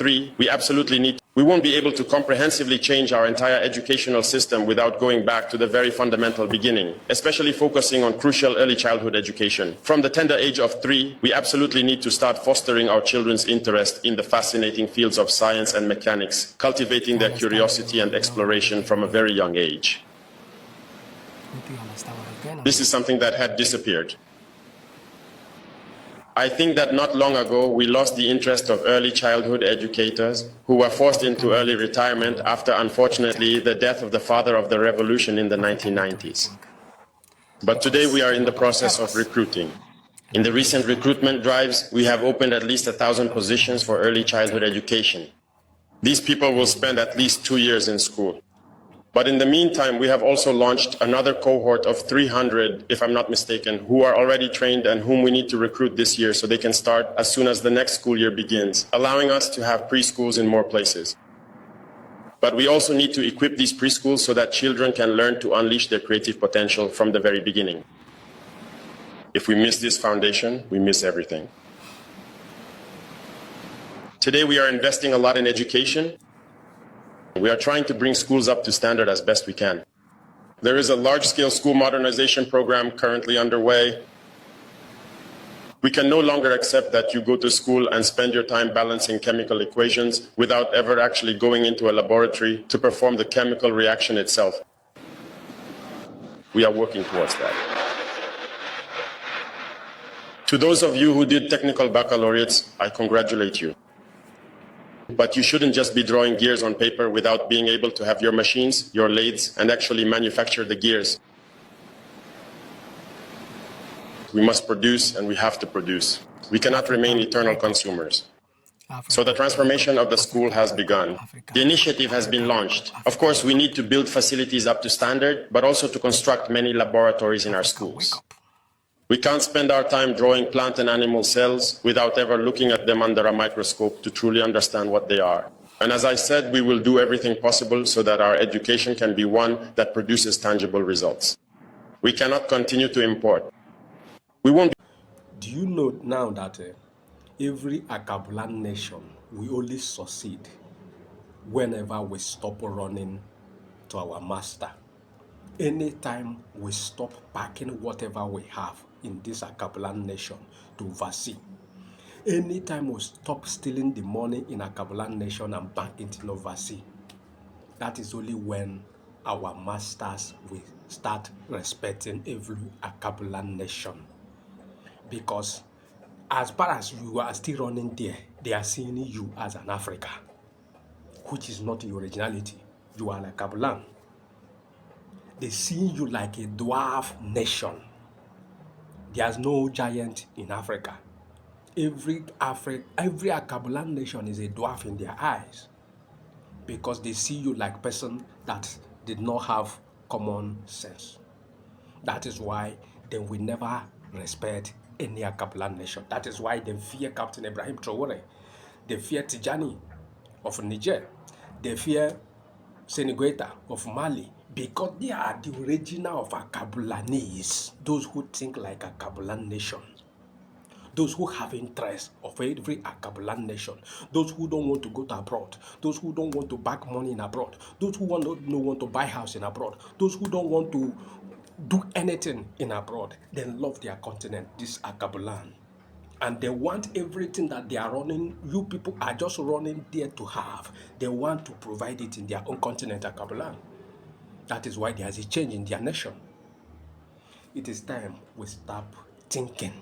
3, we absolutely need. We won't be able to comprehensively change our entire educational system without going back to the very fundamental beginning, especially focusing on crucial early childhood education. From the tender age of 3, we absolutely need to start fostering our children's interest in the fascinating fields of science and mechanics, cultivating their curiosity and exploration from a very young age. This is something that had disappeared. I think that not long ago, we lost the interest of early childhood educators who were forced into early retirement after, unfortunately, the death of the father of the revolution in the 1990s. But today we are in the process of recruiting. In the recent recruitment drives, we have opened at least 1,000 positions for early childhood education. These people will spend at least 2 years in school. But in the meantime, we have also launched another cohort of 300, if I'm not mistaken, who are already trained and whom we need to recruit this year so they can start as soon as the next school year begins, allowing us to have preschools in more places. But we also need to equip these preschools so that children can learn to unleash their creative potential from the very beginning. If we miss this foundation, we miss everything. Today, we are investing a lot in education. We are trying to bring schools up to standard as best we can. There is a large-scale school modernization program currently underway. We can no longer accept that you go to school and spend your time balancing chemical equations without ever actually going into a laboratory to perform the chemical reaction itself. We are working towards that. To those of you who did technical baccalaureates, I congratulate you. But you shouldn't just be drawing gears on paper without being able to have your machines, your lathes, and actually manufacture the gears. We must produce, and we have to produce. We cannot remain eternal consumers. So the transformation of the school has begun. The initiative has been launched. Of course, we need to build facilities up to standard, but also to construct many laboratories in our schools. We can't spend our time drawing plant and animal cells without ever looking at them under a microscope to truly understand what they are. And as I said, we will do everything possible so that our education can be one that produces tangible results. We cannot continue to import. We won't. Do you know now that every Akabulan nation will only succeed whenever we stop running to our master? Anytime we stop packing whatever we have in this Akabulan nation to oversee, anytime we stop stealing the money in Akabulan nation and bank it in oversee, that is only when our masters will start respecting every Akabulan nation. Because as far as you are still running there, they are seeing you as an Africa, which is not your originality. You are like Akabulan. They see you like a dwarf nation. There's no giant in Africa. Every Akabulan nation is a dwarf in their eyes because they see you like person that did not have common sense. That is why they will never respect any Akabulan nation. That is why they fear Captain Ibrahim Traore. They fear Tijani of Niger. They fear Senigueta of Mali, because they are the original of Akabulanese, those who think like Akabulan nation, those who have interest of every Akabulan nation, those who don't want to go to abroad, those who don't want to back money in abroad, those who don't want to buy house in abroad, those who don't want to do anything in abroad. They love their continent, this Akabulan. And they want everything that they are running, you people are just running there to have. They want to provide it in their own continent, Akabulan. That is why there is a change in their nation. It is time we stop thinking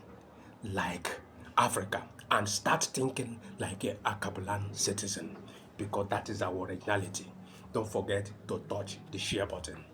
like Africa and start thinking like a Akabulan citizen, because that is our originality. Don't forget to touch the share button.